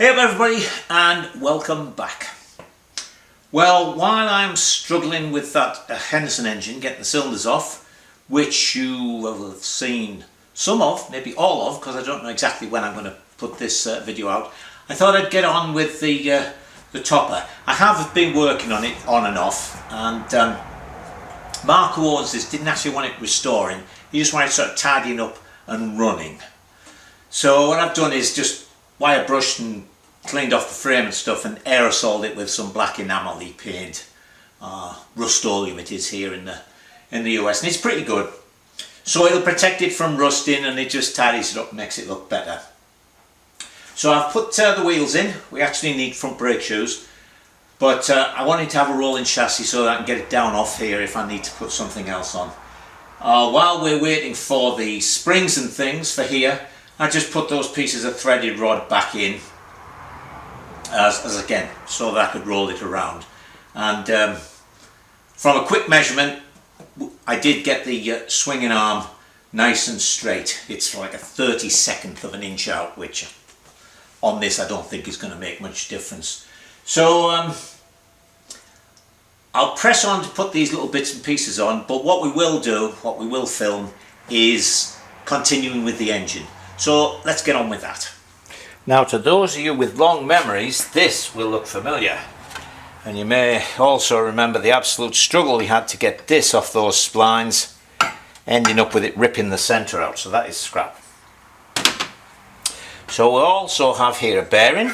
Hey up everybody and welcome back. Well, while I'm struggling with that Henderson engine, getting the cylinders off, which you will have seen some of, maybe all of, because I don't know exactly when I'm going to put this video out, I thought I'd get on with the topper. I have been working on it on and off, and Mark, who owns this, didn't actually want it restoring. He just wanted it sort of tidying up and running. So what I've done is just wire brushed and cleaned off the frame and stuff and aerosoled it with some black enamel paint. Rust-Oleum it is here in the US, and it's pretty good. So it'll protect it from rusting, and it just tidies it up and makes it look better. So I've put the wheels in. We actually need front brake shoes, but I wanted to have a rolling chassis so that I can get it down off here if I need to put something else on. While we're waiting for the springs and things for here, I just put those pieces of threaded rod back in as again, so that I could roll it around. And from a quick measurement, I did get the swinging arm nice and straight. It's like a 32nd of an inch out, which on this I don't think is going to make much difference. So I'll press on to put these little bits and pieces on, but what we will film is continuing with the engine. So let's get on with that. Now, to those of you with long memories, this will look familiar, and you may also remember the absolute struggle we had to get this off those splines, ending up with it ripping the centre out, so that is scrap. So we also have here a bearing,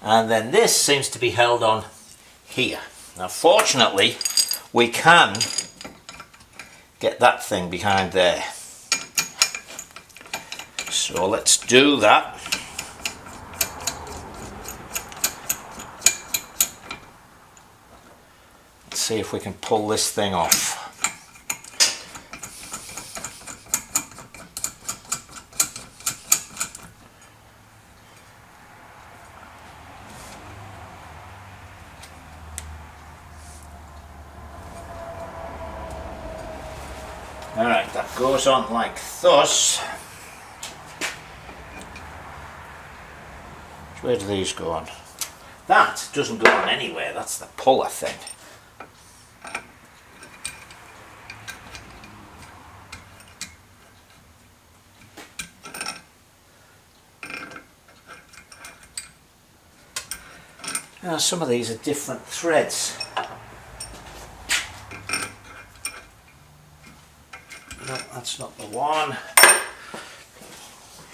and then this seems to be held on here. Now fortunately we can get that thing behind there, so let's do that. Let's see if we can pull this thing off. Alright, that goes on like thus. Where do these go on? That doesn't go on anywhere, that's the puller thing. Now some of these are different threads. No, that's not the one.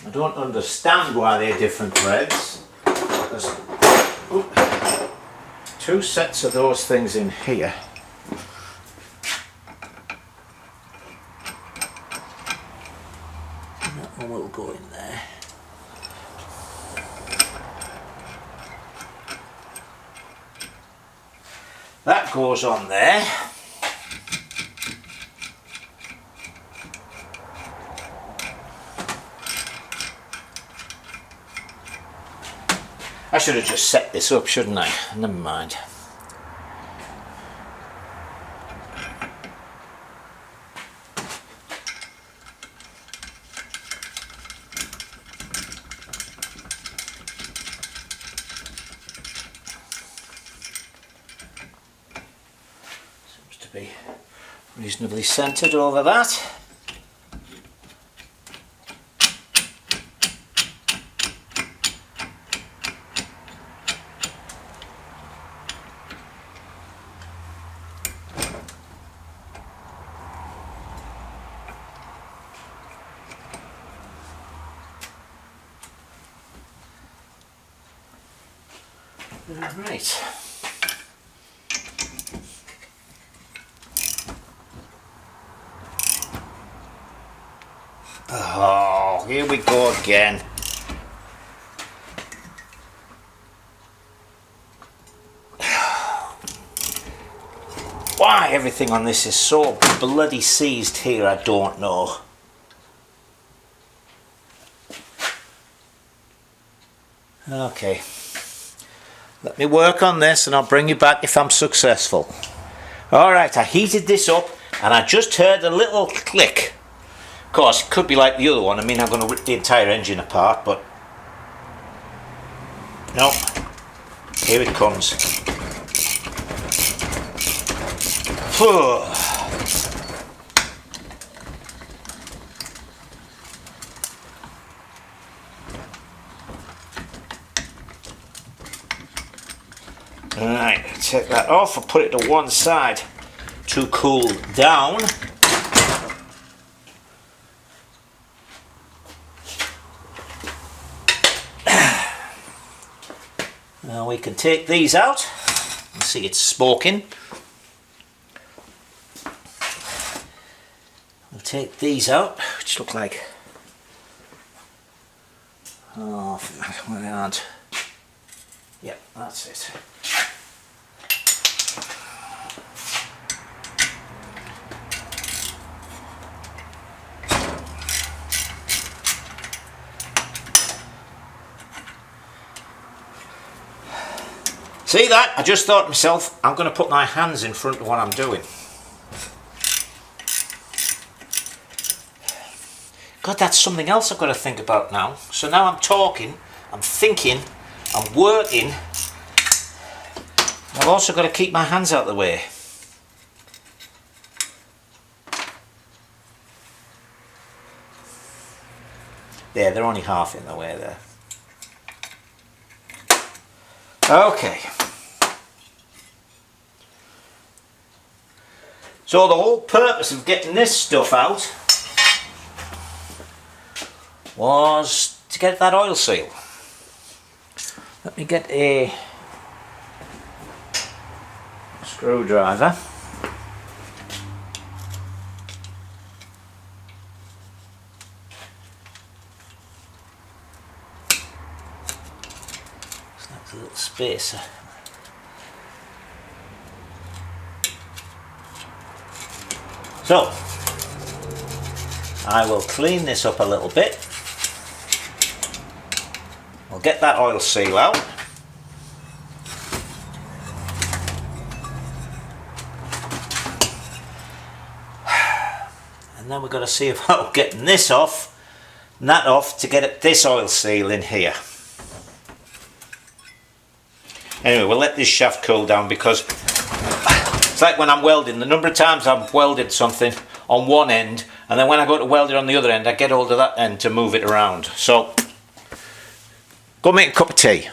I don't understand why they're different threads. There's two sets of those things in here. And that one will go in there. That goes on there. I should have just set this up, shouldn't I? Never mind. Seems to be reasonably centered over that. Right. Oh, here we go again. Why everything on this is so bloody seized here, I don't know. Okay. Let me work on this and I'll bring you back if I'm successful. Alright, I heated this up and I just heard a little click. Of course, it could be like the other one. I mean, I'm going to rip the entire engine apart, but No, here it comes. Alright, take that off and put it to one side to cool down. Now we can take these out. You see it's smoking. We'll take these out, which look like, oh, they aren't. Yep, that's it. See that? I just thought to myself, I'm going to put my hands in front of what I'm doing. God, that's something else I've got to think about now. So now I'm talking, I'm thinking, I'm working. I've also got to keep my hands out of the way. There, they're only half in the way there. Okay. So the whole purpose of getting this stuff out was to get that oil seal. Let me get a screwdriver. That's a little spacer. So, I will clean this up a little bit. I'll get that oil seal out. And then we've got to see about getting this off and that off to get this oil seal in here. Anyway, we'll let this shaft cool down because it's like when I'm welding, the number of times I've welded something on one end and then when I go to weld it on the other end I get hold of that end to move it around. So go make a cup of tea.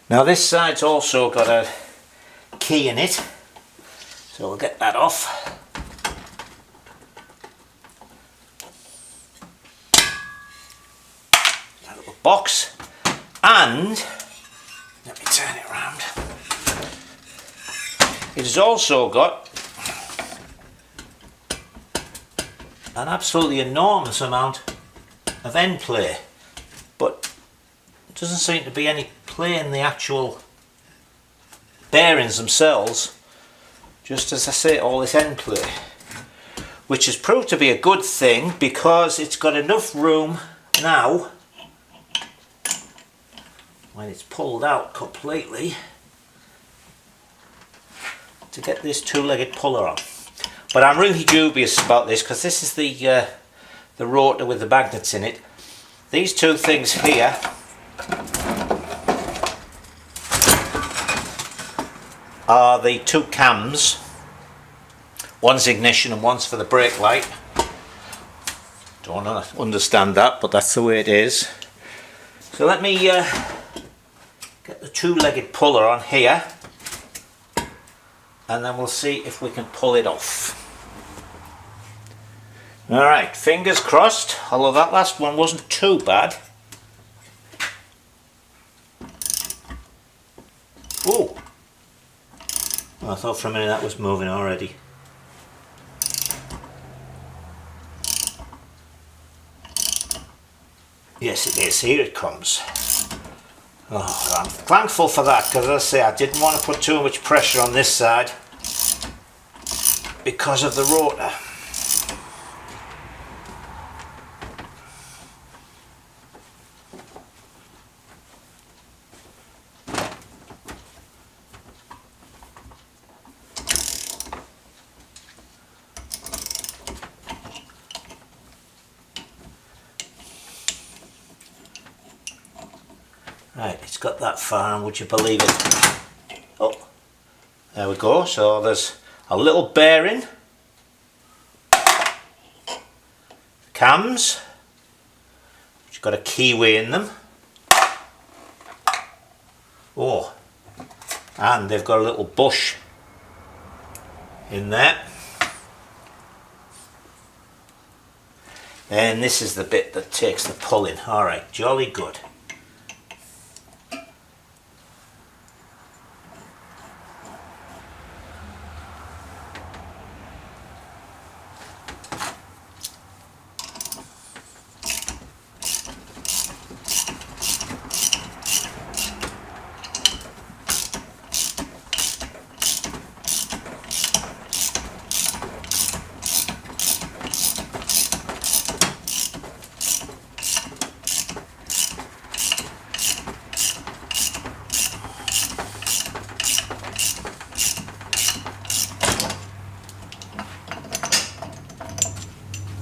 Now this side's also got a key in it, so we'll get that off. That little box, and let me turn it around. It has also got an absolutely enormous amount of end play, but it doesn't seem to be any play in the actual bearings themselves, just as I say, all this end play, which has proved to be a good thing because it's got enough room now when it's pulled out completely to get this two-legged puller on. But I'm really dubious about this because this is the rotor with the magnets in it. These two things here are the two cams. One's ignition and one's for the brake light. Don't understand that, but that's the way it is. So let me get the two-legged puller on here, and then we'll see if we can pull it off. Alright, fingers crossed, although that last one wasn't too bad. Ooh! I thought for a minute that was moving already. Yes, it is. Here it comes. Oh, I'm thankful for that because, as I say, I didn't want to put too much pressure on this side because of the rotor. Right, it's got that far, and would you believe it? Oh, there we go. So there's a little bearing, cams, which got a keyway in them. Oh, and they've got a little bush in there. And this is the bit that takes the pulling. Alright, jolly good.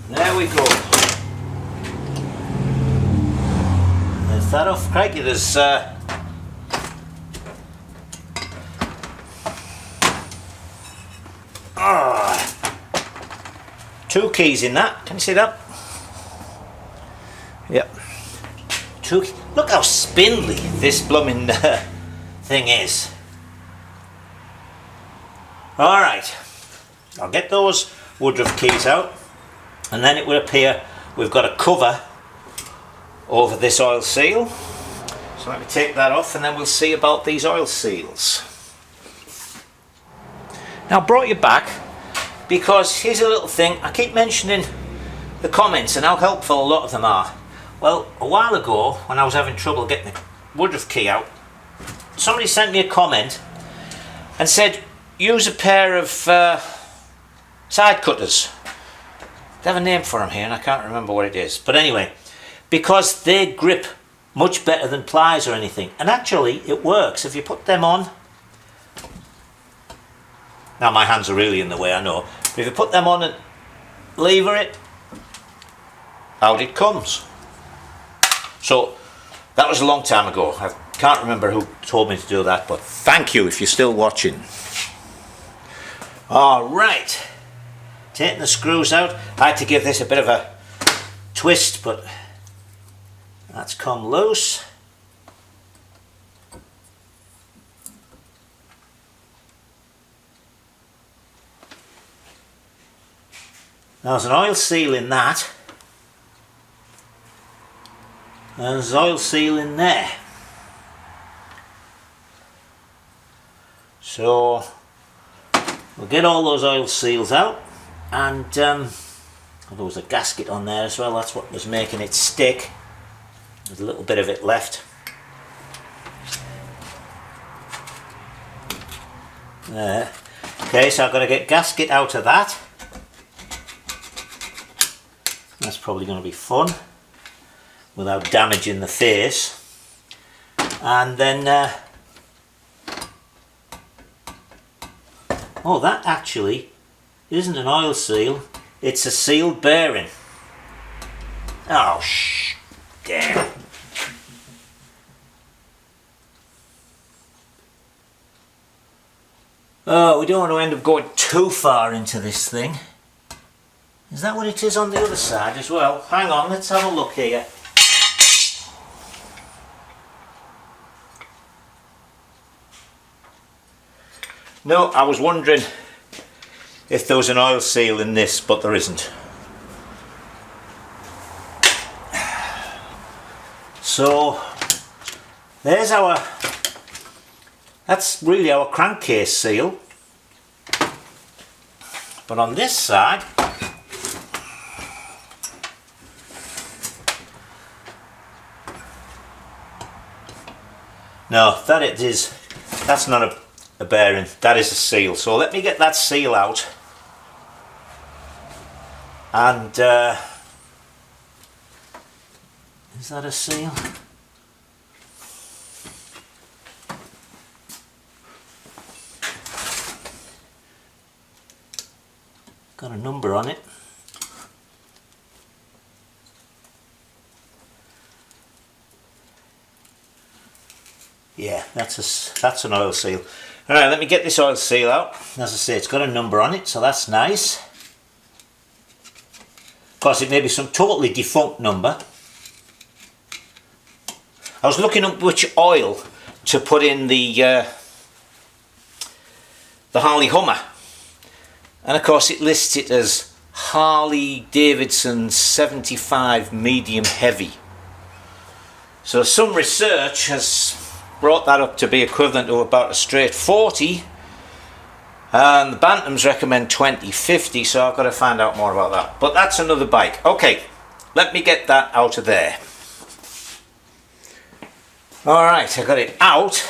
There we go. There's that off. Crikey, there's two keys in that. Can you see that? Yep. Look how spindly this blooming thing is. Alright, I'll get those Woodruff keys out, and then it will appear we've got a cover over this oil seal. So let me take that off, and then we'll see about these oil seals. Now I brought you back because here's a little thing. I keep mentioning the comments and how helpful a lot of them are. Well, a while ago when I was having trouble getting the Woodruff key out, somebody sent me a comment and said use a pair of side cutters. They have a name for them here and I can't remember what it is, but anyway, because they grip much better than pliers or anything, and actually it works if you put them on. Now my hands are really in the way, I know, but if you put them on and lever it, out it comes. So that was a long time ago. I can't remember who told me to do that, but thank you if you're still watching. Alright, taking the screws out. I had to give this a bit of a twist, but that's come loose. Now there's an oil seal in that, and there's an oil seal in there. So we'll get all those oil seals out, and there was a gasket on there as well. That's what was making it stick. There's a little bit of it left. There. Okay, so I've got to get gasket out of that. That's probably going to be fun without damaging the face. And then oh, that actually isn't an oil seal, it's a sealed bearing. Oh, damn. Oh, we don't want to end up going too far into this thing. Is that what it is on the other side as well? Hang on, let's have a look here. No, I was wondering if there was an oil seal in this, but there isn't. So there's that's really our crankcase seal. But on this side, no, that's not a bearing, that is a seal. So let me get that seal out, and is that a seal? Got a number on it. Yeah, that's an oil seal. Alright, let me get this oil seal out. As I say, it's got a number on it, so that's nice. Of course, it may be some totally defunct number. I was looking up which oil to put in the Harley Hummer, and of course it lists it as Harley Davidson 75 medium heavy. So some research has brought that up to be equivalent to about a straight 40, and the Bantams recommend 20/50, so I've got to find out more about that. But that's another bike. Okay, let me get that out of there. Alright, I got it out,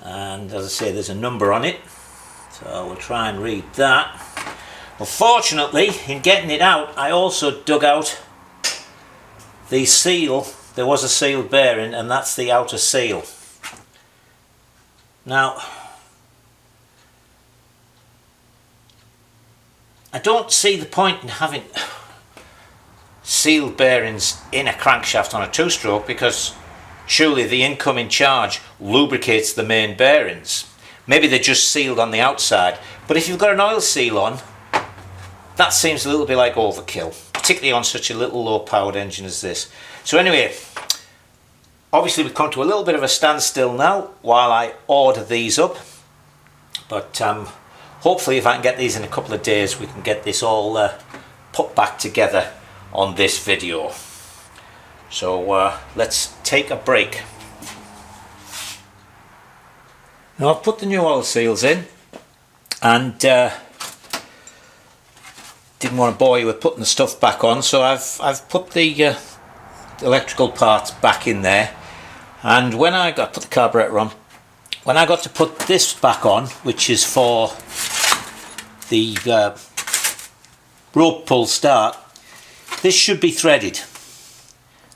and as I say, there's a number on it, so we'll try and read that. Unfortunately, in getting it out, I also dug out the seal. There was a sealed bearing, and that's the outer seal. Now, I don't see the point in having sealed bearings in a crankshaft on a two-stroke, because surely the incoming charge lubricates the main bearings. Maybe they're just sealed on the outside, but if you've got an oil seal on, that seems a little bit like overkill, particularly on such a little low-powered engine as this. So anyway, obviously we've come to a little bit of a standstill now while I order these up, but hopefully if I can get these in a couple of days, we can get this all put back together on this video. So let's take a break. Now I've put the new oil seals in, and didn't want to bore you with putting the stuff back on, so I've put the electrical parts back in there. And when I put the carburetor on, when I got to put this back on, which is for the rope pull start, this should be threaded,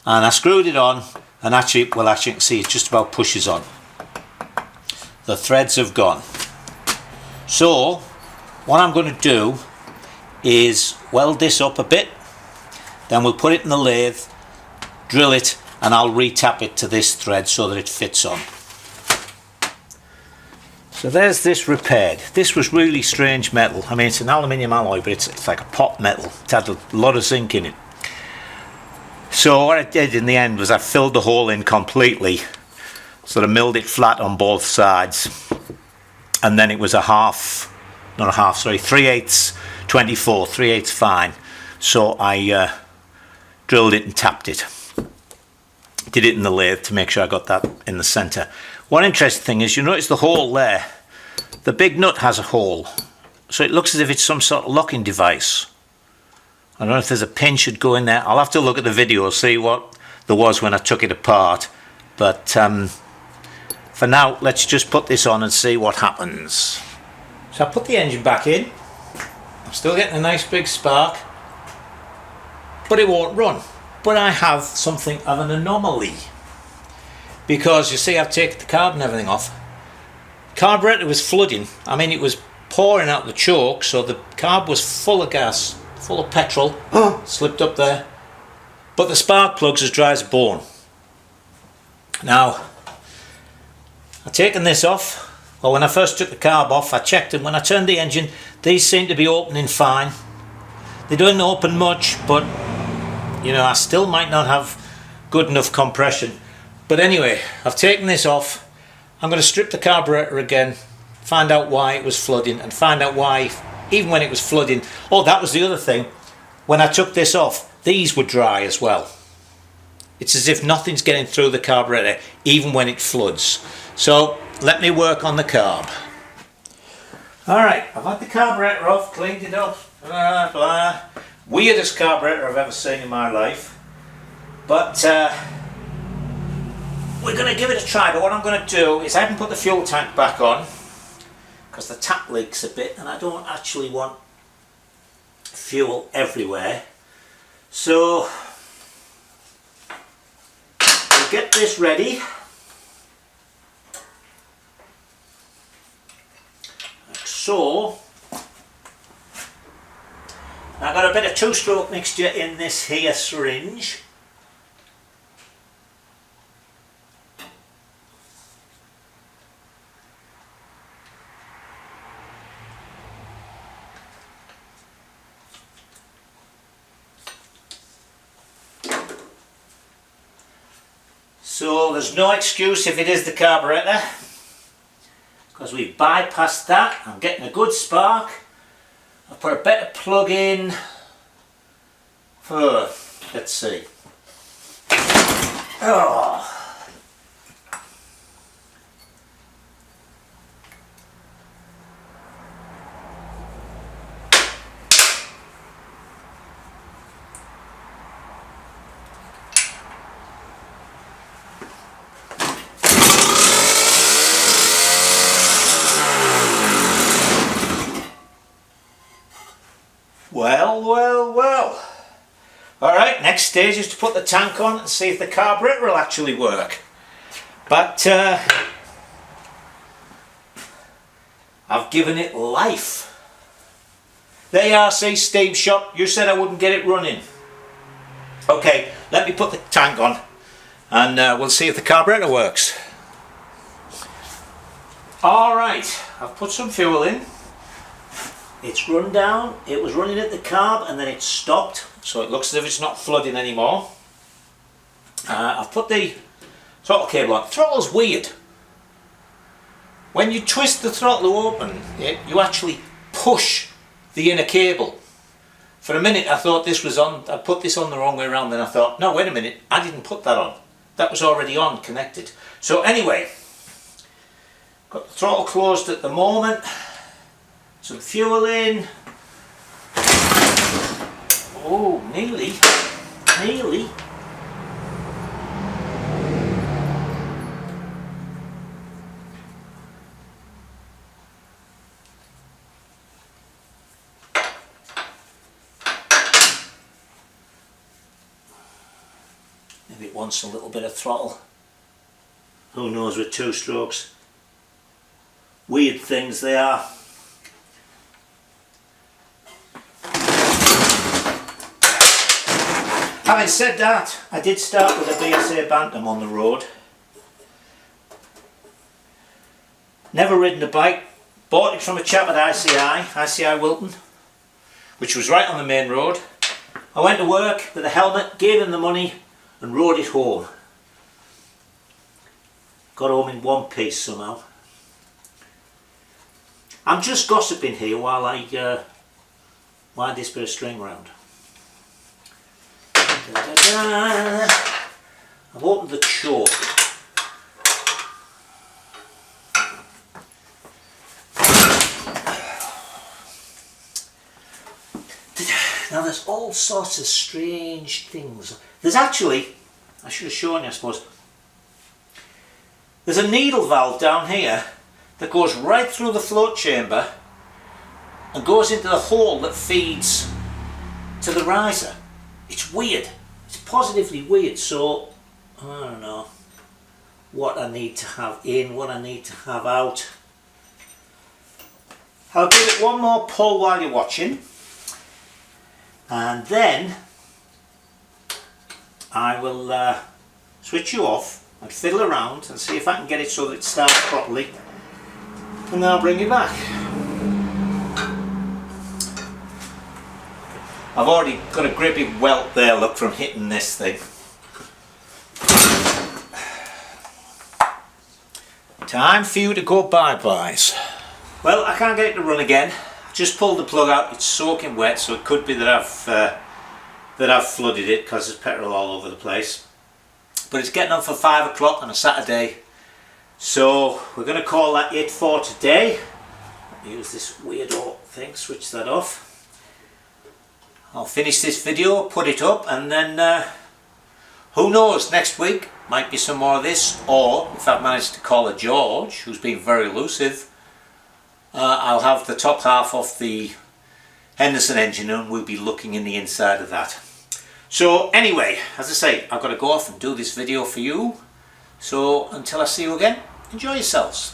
and I screwed it on, and actually, well, actually you can see it just about pushes on. The threads have gone. So what I'm going to do is weld this up a bit, then we'll put it in the lathe, drill it, and I'll retap it to this thread so that it fits on. So there's this repaired. This was really strange metal. I mean, it's an aluminium alloy, but it's like a pot metal. It had a lot of zinc in it. So what I did in the end was I filled the hole in completely, sort of milled it flat on both sides, and then it was a half, not a half, sorry, 3/8 24, 3/8 fine. So I drilled it and tapped it. Did it in the lathe to make sure I got that in the centre. One interesting thing is, you notice the hole there, the big nut has a hole, so it looks as if it's some sort of locking device. I don't know if there's a pin should go in there. I'll have to look at the video, see what there was when I took it apart, but for now let's just put this on and see what happens. So I put the engine back in. I'm still getting a nice big spark, but it won't run. But I have something of an anomaly, because you see I've taken the carb and everything off. Carburetor was flooding. I mean, it was pouring out the choke, so the carb was full of gas, full of petrol. Slipped up there, but the spark plug's as dry as a bone. Now I've taken this off. Well, when I first took the carb off, I checked them. When I turned the engine, these seem to be opening fine. They don't open much, but you know, I still might not have good enough compression. But anyway, I've taken this off. I'm going to strip the carburetor again, find out why it was flooding, and find out why, even when it was flooding. Oh, that was the other thing. When I took this off, these were dry as well. It's as if nothing's getting through the carburetor, even when it floods. So let me work on the carb. Alright, I've had the carburetor off, cleaned it up, blah blah. Weirdest carburetor I've ever seen in my life, but we're going to give it a try. But what I'm going to do is I haven't put the fuel tank back on because the tap leaks a bit and I don't actually want fuel everywhere. So we'll get this ready. Like so. I've got a bit of two-stroke mixture in this here syringe. So there's no excuse if it is the carburettor, because we've bypassed that. I'm getting a good spark. I've put a better plug in for, let's see. Oh. Well. Alright, next stage is to put the tank on and see if the carburettor will actually work. But I've given it life. There you are, see, Steam Shop, you said I wouldn't get it running. Okay, let me put the tank on and we'll see if the carburettor works. Alright, I've put some fuel in. It's run down, it was running at the carb and then it stopped, so it looks as if it's not flooding anymore. I've put the throttle cable on. Throttle's weird. When you twist the throttle open, you actually push the inner cable. For a minute I thought this was on, I put this on the wrong way around, then I thought, no wait a minute, I didn't put that on. That was already on, connected. So anyway, got the throttle closed at the moment. Some fuel in. Oh, nearly. Maybe it wants a little bit of throttle. Who knows with 2 strokes. Weird things they are. Having said that, I did start with a BSA Bantam on the road. Never ridden a bike. Bought it from a chap at ICI Wilton, which was right on the main road. I went to work with a helmet, gave him the money and rode it home. Got home in one piece somehow. I'm just gossiping here while I wind this bit of string round. I've opened the choke. Now there's all sorts of strange things. There's actually, I should have shown you I suppose, there's a needle valve down here that goes right through the float chamber and goes into the hole that feeds to the riser. It's weird. It's positively weird, so I don't know what I need to have in, what I need to have out. I'll give it one more pull while you're watching, and then I will switch you off and fiddle around and see if I can get it so that it starts properly, and then I'll bring you back. I've already got a great big welt there, look, from hitting this thing. Time for you to go bye-byes. Well, I can't get it to run again. I just pulled the plug out, it's soaking wet, so it could be that I've flooded it because there's petrol all over the place. But it's getting on for 5 o'clock on a Saturday, so we're going to call that it for today. Use this weirdo thing, switch that off. I'll finish this video, put it up, and then who knows, next week might be some more of this, or if I've managed to call a George, who's been very elusive, I'll have the top half of the Henderson engine and we'll be looking in the inside of that. So anyway, as I say, I've got to go off and do this video for you, so until I see you again, enjoy yourselves.